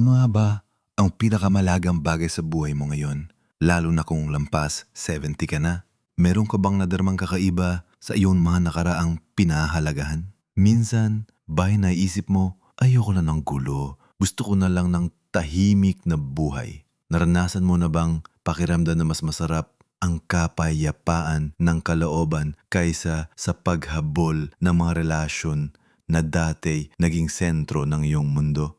Ano nga ba ang pinakamalagang bagay sa buhay mo ngayon? Lalo na kung lampas 70 ka na. Meron ka bang nadarmang kakaiba sa iyong mga nakaraang pinahalagahan? Minsan, naiisip mo, ayoko na ng gulo. Gusto ko na lang ng tahimik na buhay. Naranasan mo na bang pakiramdam na mas masarap ang kapayapaan ng kalooban kaysa sa paghabol ng mga relasyon na dati naging sentro ng iyong mundo?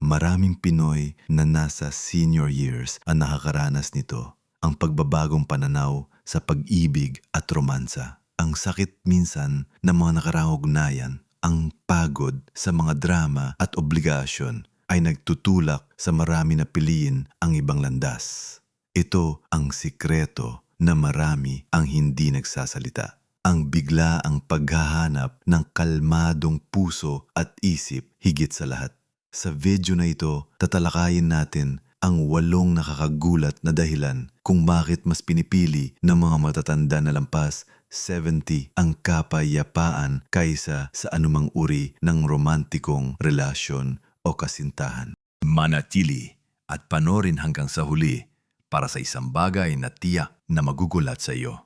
Maraming Pinoy na nasa senior years ang nakakaranas nito. Ang pagbabagong pananaw sa pag-ibig at romansa. Ang sakit minsan ng mga nakaraang ugnayan. Ang pagod sa mga drama at obligasyon ay nagtutulak sa marami na piliin ang ibang landas. Ito ang sikreto na marami ang hindi nagsasalita. Ang bigla ang paghahanap ng kalmadong puso at isip higit sa lahat. Sa video na ito, tatalakayin natin ang 8 nakakagulat na dahilan kung bakit mas pinipili ng mga matatanda na lampas 70 ang kapayapaan kaysa sa anumang uri ng romantikong relasyon o kasintahan. Manatili at panorin hanggang sa huli para sa isang bagay na tiyak na magugulat sa iyo.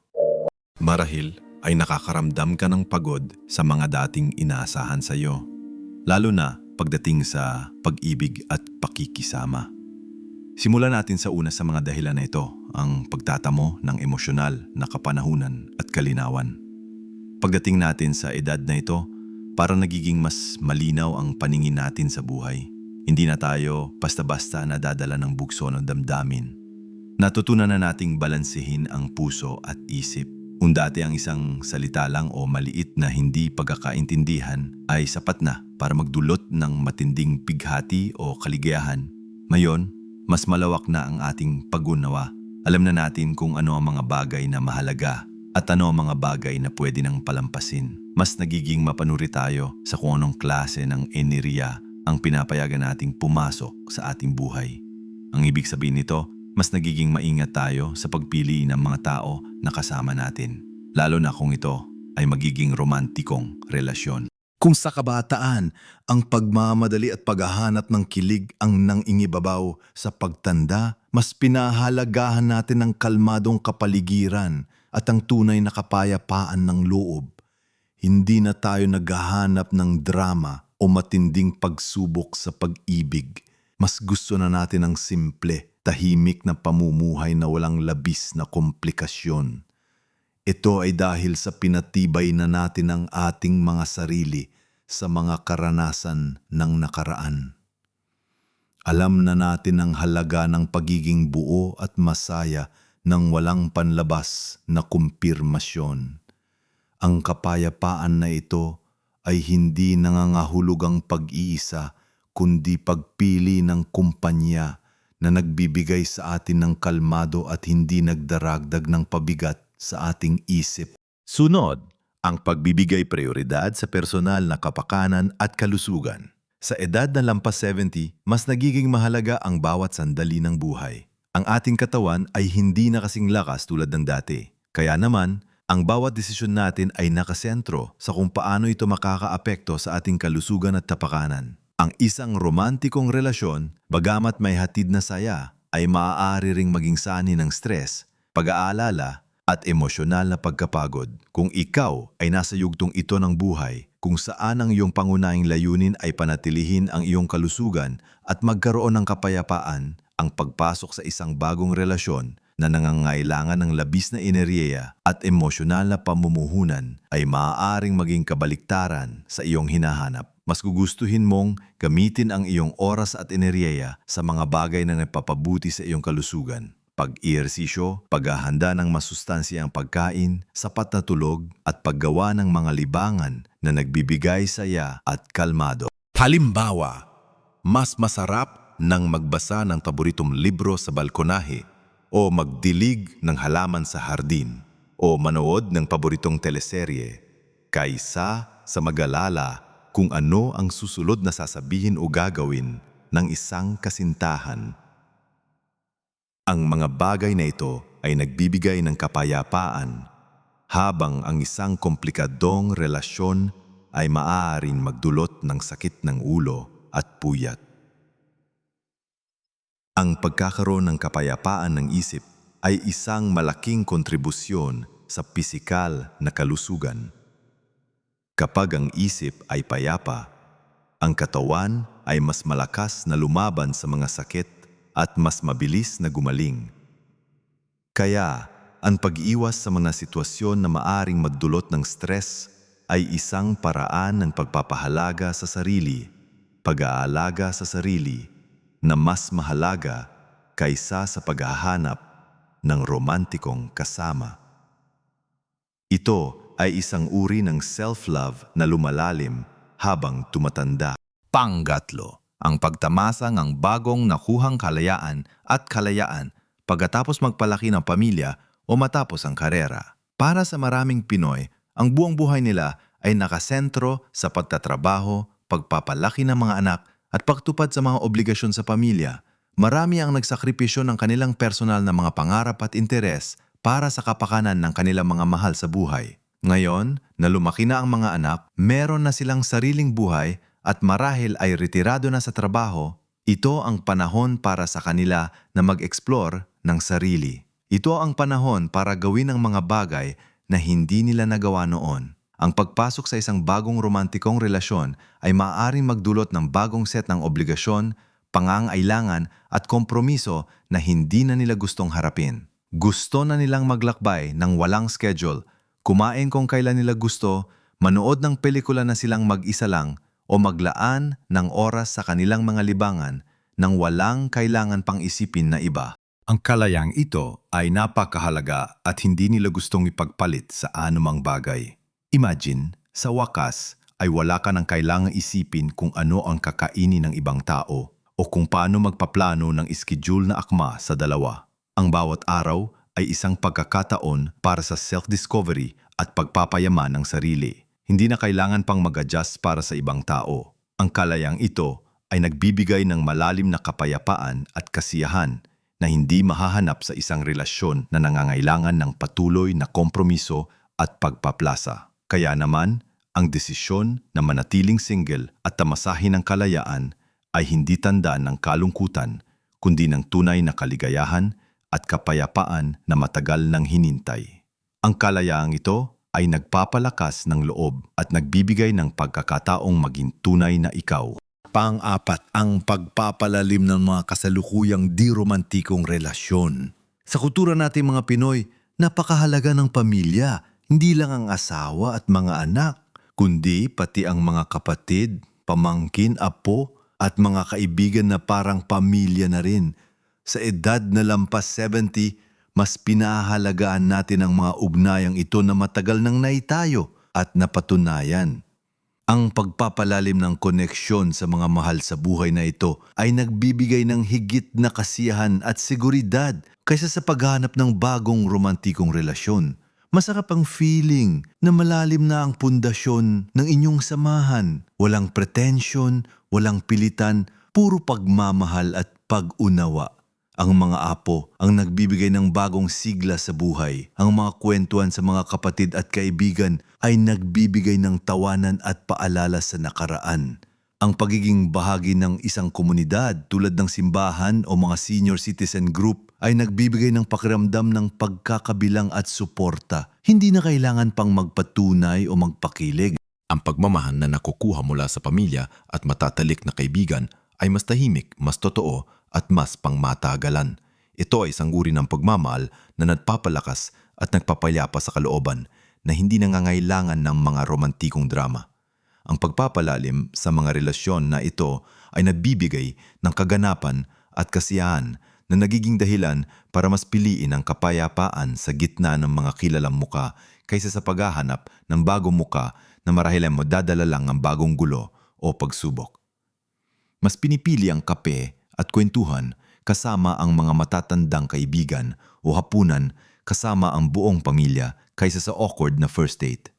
Marahil ay nakakaramdam ka ng pagod sa mga dating inaasahan sa iyo, lalo na pagdating sa pag-ibig at pakikisama. Simulan natin sa una sa mga dahilan na ito, ang pagtatamo ng emosyonal na kapanahunan at kalinawan. Pagdating natin sa edad na ito, parang nagiging mas malinaw ang paningin natin sa buhay. Hindi na tayo basta-basta nadadala ng bugso ng damdamin. Natutunan na nating balansehin ang puso at isip. Kung dati ang isang salita lang o maliit na hindi pagkakaintindihan ay sapat na para magdulot ng matinding bighati o kaligayahan, ngayon, mas malawak na ang ating pag-unawa. Alam na natin kung ano ang mga bagay na mahalaga at ano ang mga bagay na pwede nang palampasin. Mas nagiging mapanuri tayo sa kung anong klase ng enerhiya ang pinapayagan nating pumasok sa ating buhay. Ang ibig sabihin nito, mas nagiging maingat tayo sa pagpili ng mga tao na kasama natin, lalo na kung ito ay magiging romantikong relasyon. Kung sa kabataan, ang pagmamadali at paghahanap ng kilig ang nangingibabaw sa pagtanda, mas pinahalagahan natin ang kalmadong kapaligiran at ang tunay na kapayapaan ng loob. Hindi na tayo naghahanap ng drama o matinding pagsubok sa pag-ibig. Mas gusto na natin ang simple, tahimik na pamumuhay na walang labis na komplikasyon. Ito ay dahil sa pinatibay na natin ang ating mga sarili sa mga karanasan ng nakaraan. Alam na natin ang halaga ng pagiging buo at masaya ng walang panlabas na kumpirmasyon. Ang kapayapaan na ito ay hindi nangangahulugang pag-iisa, kundi pagpili ng kumpanya na nagbibigay sa atin ng kalmado at hindi nagdaragdag ng pabigat sa ating isip. Sunod, ang pagbibigay prioridad sa personal na kapakanan at kalusugan. Sa edad na lampas 70, mas nagiging mahalaga ang bawat sandali ng buhay. Ang ating katawan ay hindi na kasing lakas tulad ng dati. Kaya naman, ang bawat desisyon natin ay nakasentro sa kung paano ito makakaapekto sa ating kalusugan at kapakanan. Ang isang romantikong relasyon, bagamat may hatid na saya, ay maaari ring maging sanhi ng stress, pag-aalala, at emosyonal na pagkapagod. Kung ikaw ay nasa yugtong ito ng buhay, kung saan ang iyong pangunahing layunin ay panatilihin ang iyong kalusugan at magkaroon ng kapayapaan, ang pagpasok sa isang bagong relasyon na nangangailangan ng labis na enerhiya at emosyonal na pamumuhunan ay maaaring maging kabaliktaran sa iyong hinahanap. Mas gugustuhin mong gamitin ang iyong oras at enerhiya sa mga bagay na nagpapabuti sa iyong kalusugan. Pag-ehersisyo, paghahanda ng masustansyang pagkain, sapat na tulog at paggawa ng mga libangan na nagbibigay saya at kalmado. Halimbawa, mas masarap nang magbasa ng paboritong libro sa balkonahe o magdilig ng halaman sa hardin o manood ng paboritong teleserye kaysa sa mag-alala kung ano ang susunod na sasabihin o gagawin ng isang kasintahan. Ang mga bagay na ito ay nagbibigay ng kapayapaan habang ang isang komplikadong relasyon ay maaaring magdulot ng sakit ng ulo at puyat. Ang pagkakaroon ng kapayapaan ng isip ay isang malaking kontribusyon sa pisikal na kalusugan. Kapag ang isip ay payapa, ang katawan ay mas malakas na lumaban sa mga sakit at mas mabilis na gumaling. Kaya, ang pag-iwas sa mga sitwasyon na maaring magdulot ng stress ay isang paraan ng pagpapahalaga sa sarili, pag-aalaga sa sarili, na mas mahalaga kaysa sa paghahanap ng romantikong kasama. Ito ay isang uri ng self-love na lumalalim habang tumatanda. Pangatlo, ang pagtamasa ng bagong nakuhang kalayaan at kalayaan pagkatapos magpalaki ng pamilya o matapos ang karera. Para sa maraming Pinoy, ang buong buhay nila ay nakasentro sa pagtatrabaho, pagpapalaki ng mga anak at pagtupad sa mga obligasyon sa pamilya. Marami ang nagsakripisyo ng kanilang personal na mga pangarap at interes para sa kapakanan ng kanilang mga mahal sa buhay. Ngayon, na lumaki na ang mga anak, meron na silang sariling buhay at marahil ay retirado na sa trabaho, ito ang panahon para sa kanila na mag-explore ng sarili. Ito ang panahon para gawin ang mga bagay na hindi nila nagawa noon. Ang pagpasok sa isang bagong romantikong relasyon ay maaaring magdulot ng bagong set ng obligasyon, pangangailangan at kompromiso na hindi na nila gustong harapin. Gusto na nilang maglakbay ng walang schedule, kumain kung kailan nila gusto, manood ng pelikula na silang mag-isa lang o maglaan ng oras sa kanilang mga libangan nang walang kailangan pang isipin na iba. Ang kalayang ito ay napakahalaga at hindi nila gustong ipagpalit sa anumang bagay. Imagine, sa wakas ay wala ka nang kailangang isipin kung ano ang kakainin ng ibang tao o kung paano magpaplano ng schedule na akma sa dalawa. Ang bawat araw ay isang pagkakataon para sa self-discovery at pagpapayaman ng sarili. Hindi na kailangan pang mag-adjust para sa ibang tao. Ang kalayang ito ay nagbibigay ng malalim na kapayapaan at kasiyahan na hindi mahahanap sa isang relasyon na nangangailangan ng patuloy na kompromiso at pagpaplasa. Kaya naman, ang desisyon na manatiling single at tamasahin ng kalayaan ay hindi tanda ng kalungkutan, kundi ng tunay na kaligayahan at kapayapaan na matagal nang hinintay. Ang kalayaang ito ay nagpapalakas ng loob at nagbibigay ng pagkakataong maging tunay na ikaw. Pang-apat, ang pagpapalalim ng mga kasalukuyang di-romantikong relasyon. Sa kultura natin mga Pinoy, napakahalaga ng pamilya, hindi lang ang asawa at mga anak, kundi pati ang mga kapatid, pamangkin, apo at mga kaibigan na parang pamilya na rin. Sa edad na lampas 70, mas pinahalagaan natin ang mga ugnayang ito na matagal nang naitayo at napatunayan. Ang pagpapalalim ng koneksyon sa mga mahal sa buhay na ito ay nagbibigay ng higit na kasiyahan at seguridad kaysa sa paghanap ng bagong romantikong relasyon. Masarap ang feeling na malalim na ang pundasyon ng inyong samahan. Walang pretensyon, walang pilitan, puro pagmamahal at pag-unawa. Ang mga apo ang nagbibigay ng bagong sigla sa buhay. Ang mga kwentuhan sa mga kapatid at kaibigan ay nagbibigay ng tawanan at paalala sa nakaraan. Ang pagiging bahagi ng isang komunidad tulad ng simbahan o mga senior citizen group ay nagbibigay ng pakiramdam ng pagkakabilang at suporta. Hindi na kailangan pang magpatunay o magpakilig. Ang pagmamahal na nakukuha mula sa pamilya at matatalik na kaibigan ay mas tahimik, mas totoo at mas pangmatagalan. Ito ay isang uri ng pagmamahal na nagpapalakas at nagpapayapa sa kalooban na hindi nangangailangan ng mga romantikong drama. Ang pagpapalalim sa mga relasyon na ito ay nagbibigay ng kaganapan at kasiyahan na nagiging dahilan para mas piliin ang kapayapaan sa gitna ng mga kilalang muka kaysa sa paghahanap ng bagong muka na marahil ay madadala lang ang bagong gulo o pagsubok. Mas pinipili ang kape at kwentuhan kasama ang mga matatandang kaibigan o hapunan kasama ang buong pamilya kaysa sa awkward na first date.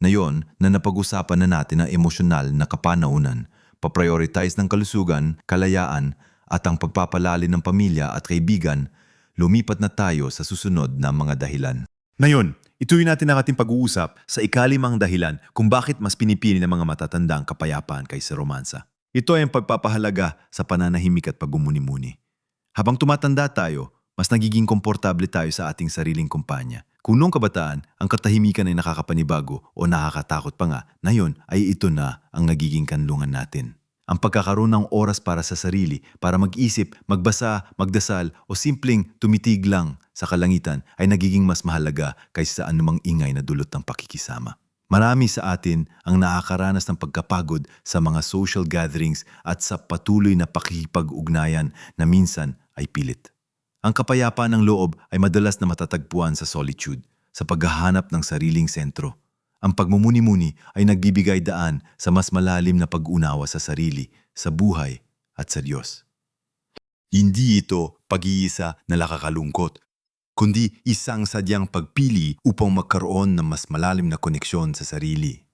Na yon na napag-usapan na natin ang emosyonal na kapanaunan, paprioritize ng kalusugan, kalayaan at ang pagpapalalim ng pamilya at kaibigan, lumipat na tayo sa susunod na mga dahilan. Ngayon, ituloy natin ang ating pag-uusap sa ikalimang dahilan kung bakit mas pinipili ng mga matatandang kapayapaan kaysa romansa. Ito ay ang pagpapahalaga sa pananahimik at pagmumuni-muni. Habang tumatanda tayo, mas nagiging komportable tayo sa ating sariling kumpanya. Kung noong kabataan, ang katahimikan ay nakakapanibago o nakakatakot pa nga, na yun ay ito na ang nagiging kanlungan natin. Ang pagkakaroon ng oras para sa sarili, para mag-isip, magbasa, magdasal o simpleng tumitig lang sa kalangitan ay nagiging mas mahalaga kaysa sa anumang ingay na dulot ng pakikisama. Marami sa atin ang nakakaranas ng pagkapagod sa mga social gatherings at sa patuloy na pakikipag-ugnayan na minsan ay pilit. Ang kapayapaan ng loob ay madalas na matatagpuan sa solitude, sa paghahanap ng sariling sentro. Ang pagmumuni-muni ay nagbibigay daan sa mas malalim na pag-unawa sa sarili, sa buhay at sa Diyos. Hindi ito pag-iisa na nakakalungkot, kundi isang sadyang pagpili upang magkaroon ng mas malalim na koneksyon sa sarili.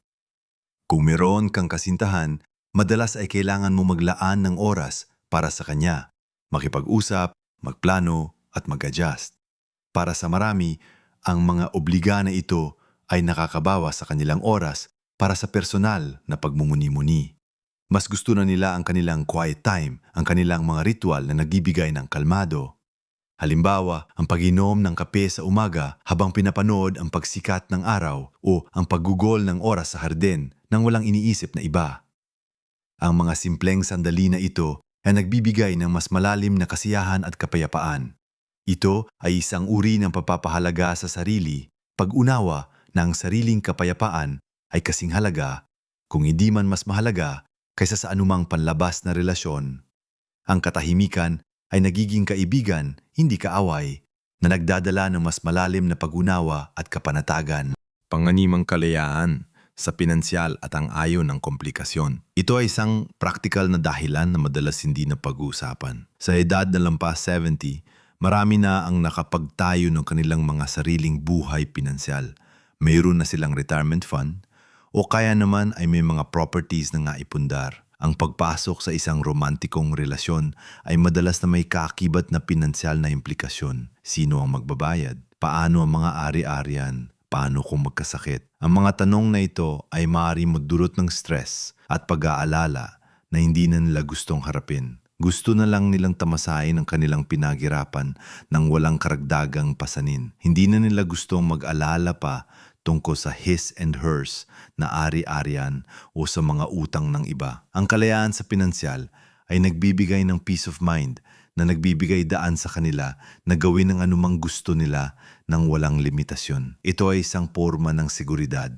Kung meron kang kasintahan, madalas ay kailangan mo maglaan ng oras para sa kanya, makipag-usap, magplano at mag-adjust. Para sa marami, ang mga obliga na ito ay nakakabawa sa kanilang oras para sa personal na pagmumuni-muni. Mas gusto na nila ang kanilang quiet time, ang kanilang mga ritual na nagbibigay ng kalmado. Halimbawa, ang pag-inom ng kape sa umaga habang pinapanood ang pagsikat ng araw o ang paggugol ng oras sa hardin nang walang iniisip na iba. Ang mga simpleng sandali na ito ay nagbibigay ng mas malalim na kasiyahan at kapayapaan. Ito ay isang uri ng pagpapahalaga sa sarili, pag-unawa na ang sariling kapayapaan ay kasing halaga, kung hindi man mas mahalaga, kaysa sa anumang panlabas na relasyon. Ang katahimikan ay nagiging kaibigan, hindi kaaway, na nagdadala ng mas malalim na pag-unawa at kapanatagan. Panganimang kalayaan sa pinansyal at ang ayon ng komplikasyon. Ito ay isang praktikal na dahilan na madalas hindi na pag-uusapan. Sa edad na lampas 70, marami na ang nakapagtayo ng kanilang mga sariling buhay pinansyal. Mayroon na silang retirement fund o kaya naman ay may mga properties na naipundar. Ang pagpasok sa isang romantikong relasyon ay madalas na may kaakibat na pinansyal na implikasyon. Sino ang magbabayad? Paano ang mga ari-arian? Paano kung magkasakit? Ang mga tanong na ito ay maaari magdulot ng stress at pag-aalala na hindi na nila gustong harapin. Gusto na lang nilang tamasahin ang kanilang pinaghirapan ng walang karagdagang pasanin. Hindi na nila gustong mag-alala pa tungkol sa his and hers na ari-arian o sa mga utang ng iba. Ang kalayaan sa pinansyal ay nagbibigay ng peace of mind na nagbibigay daan sa kanila na gawin ang anumang gusto nila ng walang limitasyon. Ito ay isang forma ng seguridad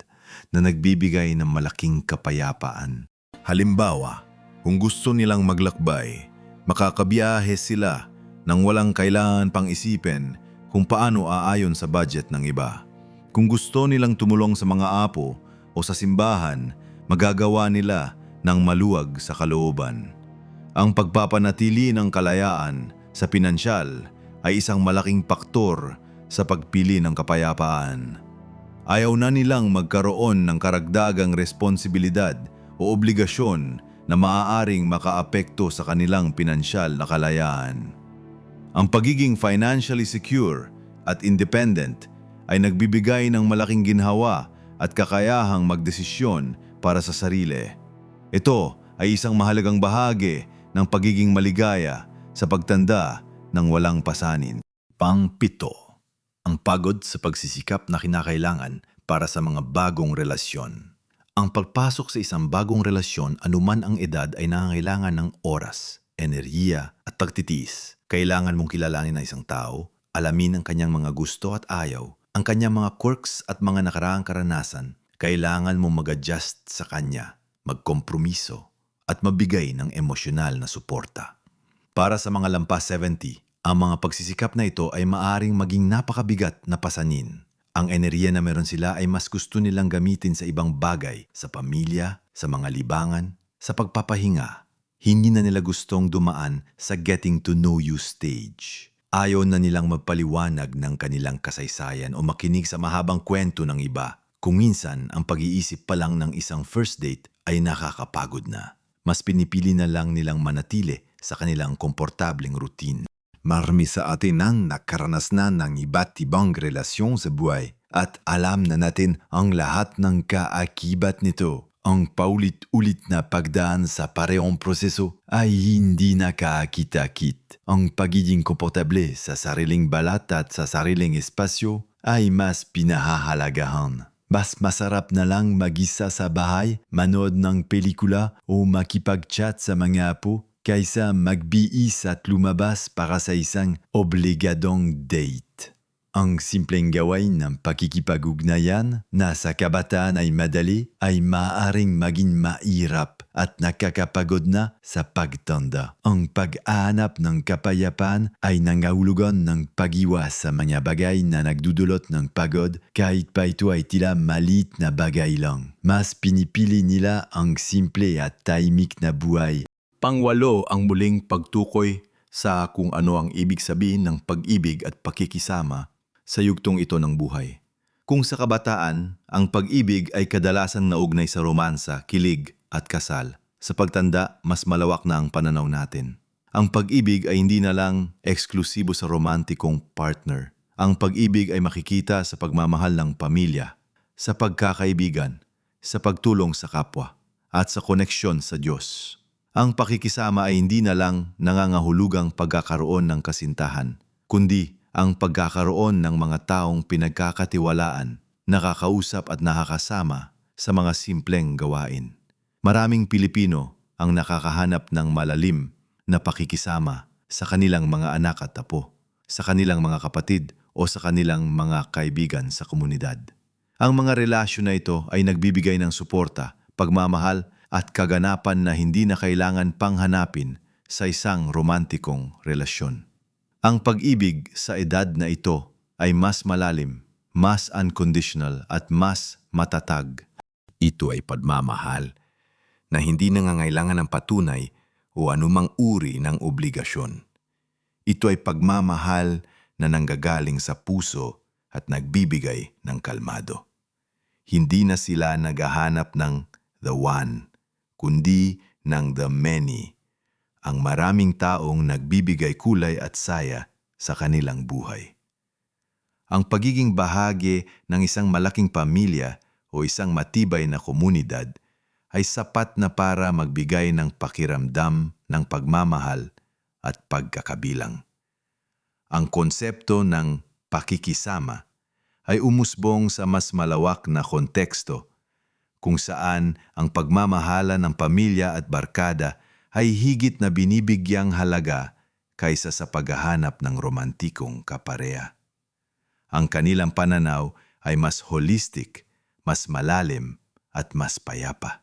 na nagbibigay ng malaking kapayapaan. Halimbawa, kung gusto nilang maglakbay, makakabiyahe sila nang walang kailangan pang isipin kung paano aayon sa budget ng iba. Kung gusto nilang tumulong sa mga apo o sa simbahan, magagawa nila ng maluwag sa kalooban. Ang pagpapanatili ng kalayaan sa pinansyal ay isang malaking faktor sa pagpili ng kapayapaan. Ayaw na nilang magkaroon ng karagdagang responsibilidad o obligasyon na maaaring makaapekto sa kanilang pinansyal na kalayaan. Ang pagiging financially secure at independent ay nagbibigay ng malaking ginhawa at kakayahang magdesisyon para sa sarili. Ito ay isang mahalagang bahagi ng pagiging maligaya sa pagtanda ng walang pasanin. Pang-7, ang pagod sa pagsisikap na kinakailangan para sa mga bagong relasyon. Ang pagpasok sa isang bagong relasyon, anuman ang edad, ay nangangailangan ng oras, enerhiya at pagtitiis. Kailangan mong kilalanin ang isang tao, alamin ang kanyang mga gusto at ayaw, ang kanyang mga quirks at mga nakaraang karanasan. Kailangan mong mag-adjust sa kanya, magkompromiso, at mabigay ng emosyonal na suporta. Para sa mga lampas 70, ang mga pagsisikap na ito ay maaaring maging napakabigat na pasanin. Ang enerhiya na meron sila ay mas gusto nilang gamitin sa ibang bagay, sa pamilya, sa mga libangan, sa pagpapahinga. Hindi na nila gustong dumaan sa getting to know you stage. Ayaw na nilang magpaliwanag ng kanilang kasaysayan o makinig sa mahabang kwento ng iba. Kung minsan, ang pag-iisip pa lang ng isang first date ay nakakapagod na. Mas pinipili na lang nilang manatili sa kanilang komportableng routine. Marami sa atin ang nakaranas na ng iba't ibang relasyon sa buhay at alam na natin ang lahat ng kaakibat nito. Ang paulit-ulit na pagdaan sa parehong proseso ay hindi nakakakita-kit. Ang pagiging komportable sa sariling balat at sa sariling espasyo ay mas pinahahalagahan. Mas masarap na lang mag-isa sa bahay, manood ng pelikula o makipag-chat sa mga apo kaysa magbihis at lumabas para sa isang obligadong date. Ang simpleng gawain ng pakikipag-ugnayan na sa kabataan ay madali ay maaaring maging mahirap at nakakapagod na sa pagtanda. Ang pag-aanap ng kapayapaan ay nangahulugan ng pag-iwas sa mga bagay na nagdudulot ng pagod kahit pa ito ay tila maliit na bagay lang. Mas pinipili nila ang simple at tahimik na buhay. Pangwalo ang muling pagtukoy sa kung ano ang ibig sabihin ng pag-ibig at pakikisama sa yugtong ito ng buhay. Kung sa kabataan, ang pag-ibig ay kadalasang naugnay sa romansa, kilig at kasal. Sa pagtanda, mas malawak na ang pananaw natin. Ang pag-ibig ay hindi na lang eksklusibo sa romantikong partner. Ang pag-ibig ay makikita sa pagmamahal ng pamilya, sa pagkakaibigan, sa pagtulong sa kapwa, at sa koneksyon sa Diyos. Ang pakikisama ay hindi na lang nangangahulugang pagkakaroon ng kasintahan, kundi ang pagkakaroon ng mga taong pinagkakatiwalaan, nakakausap at nakakasama sa mga simpleng gawain. Maraming Pilipino ang nakakahanap ng malalim na pakikisama sa kanilang mga anak at apo, sa kanilang mga kapatid o sa kanilang mga kaibigan sa komunidad. Ang mga relasyon na ito ay nagbibigay ng suporta, pagmamahal at kaganapan na hindi na kailangan panghanapin sa isang romantikong relasyon. Ang pag-ibig sa edad na ito ay mas malalim, mas unconditional at mas matatag. Ito ay pagmamahal na hindi nangangailangan ng patunay o anumang uri ng obligasyon. Ito ay pagmamahal na nanggagaling sa puso at nagbibigay ng kalmado. Hindi na sila naghahanap ng the one, kundi ng the many. Ang maraming taong nagbibigay kulay at saya sa kanilang buhay. Ang pagiging bahagi ng isang malaking pamilya o isang matibay na komunidad ay sapat na para magbigay ng pakiramdam ng pagmamahal at pagkakabilang. Ang konsepto ng pakikisama ay umusbong sa mas malawak na konteksto kung saan ang pagmamahala ng pamilya at barkada ay higit na binibigyang halaga kaysa sa paghahanap ng romantikong kapareha. Ang kanilang pananaw ay mas holistic, mas malalim at mas payapa.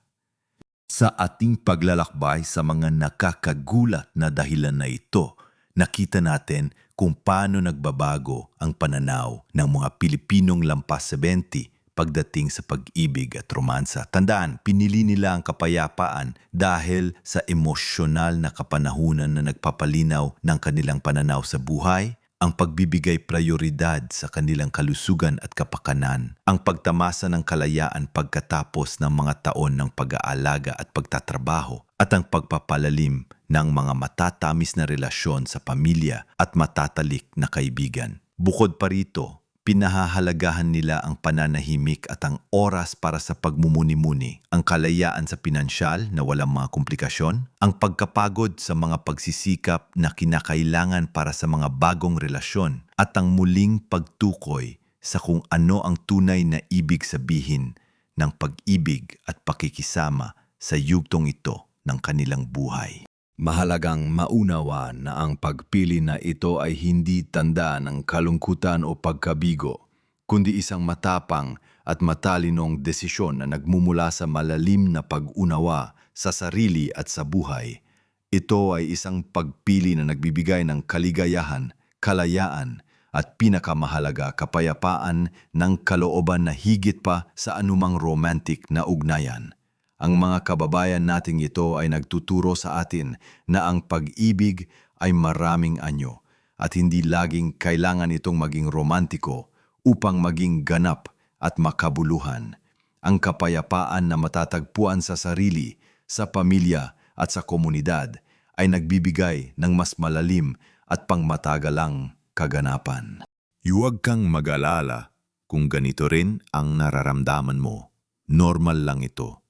Sa ating paglalakbay sa mga nakakagulat na dahilan na ito, nakita natin kung paano nagbabago ang pananaw ng mga Pilipinong lampas 70 pagdating sa pag-ibig at romansa. Tandaan, pinili nila ang kapayapaan dahil sa emosyonal na kapanahunan na nagpapalinaw ng kanilang pananaw sa buhay, ang pagbibigay prioridad sa kanilang kalusugan at kapakanan, ang pagtamasa ng kalayaan pagkatapos ng mga taon ng pag-aalaga at pagtatrabaho, at ang pagpapalalim ng mga matatamis na relasyon sa pamilya at matatalik na kaibigan. Bukod pa rito, pinahahalagahan nila ang pananahimik at ang oras para sa pagmumuni-muni, ang kalayaan sa pinansyal na walang mga komplikasyon, ang pagkapagod sa mga pagsisikap na kinakailangan para sa mga bagong relasyon, at ang muling pagtukoy sa kung ano ang tunay na ibig sabihin ng pag-ibig at pakikisama sa yugtong ito ng kanilang buhay. Mahalagang maunawa na ang pagpili na ito ay hindi tanda ng kalungkutan o pagkabigo, kundi isang matapang at matalinong desisyon na nagmumula sa malalim na pag-unawa sa sarili at sa buhay. Ito ay isang pagpili na nagbibigay ng kaligayahan, kalayaan at pinakamahalaga kapayapaan ng kalooban na higit pa sa anumang romantic na ugnayan. Ang mga kababayan nating ito ay nagtuturo sa atin na ang pag-ibig ay maraming anyo at hindi laging kailangan itong maging romantiko upang maging ganap at makabuluhan. Ang kapayapaan na matatagpuan sa sarili, sa pamilya at sa komunidad ay nagbibigay ng mas malalim at pangmatagalang kaganapan. Huwag kang mag-alala kung ganito rin ang nararamdaman mo. Normal lang ito.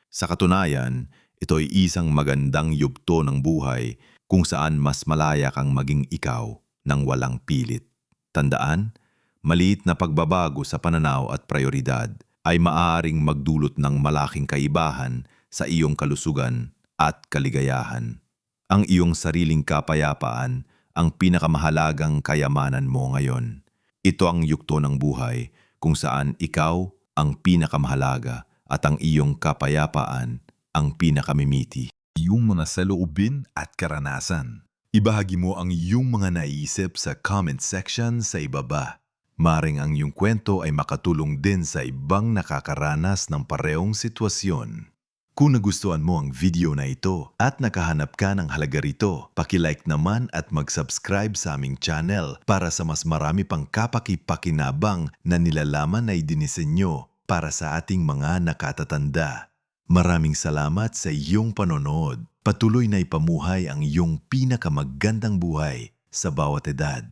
Sa katunayan, ito ay isang magandang yugto ng buhay kung saan mas malaya kang maging ikaw nang walang pilit. Tandaan, maliit na pagbabago sa pananaw at prioridad ay maaaring magdulot ng malaking kaibahan sa iyong kalusugan at kaligayahan. Ang iyong sariling kapayapaan ang pinakamahalagang kayamanan mo ngayon. Ito ang yugto ng buhay kung saan ikaw ang pinakamahalaga at ang iyong kapayapaan ang pinakamimiti. Iyong mga saloobin at karanasan. Ibahagi mo ang iyong mga naisip sa comment section sa ibaba. Maring ang iyong kwento ay makatulong din sa ibang nakakaranas ng parehong sitwasyon. Kung nagustuhan mo ang video na ito at nakahanap ka ng halaga rito, paki-like naman at mag-subscribe sa aming channel para sa mas marami pang kapaki-pakinabang na nilalaman na idinisenyo para sa ating mga nakatatanda. Maraming salamat sa iyong panonood. Patuloy na ipamuhay ang iyong pinakamagandang buhay sa bawat edad.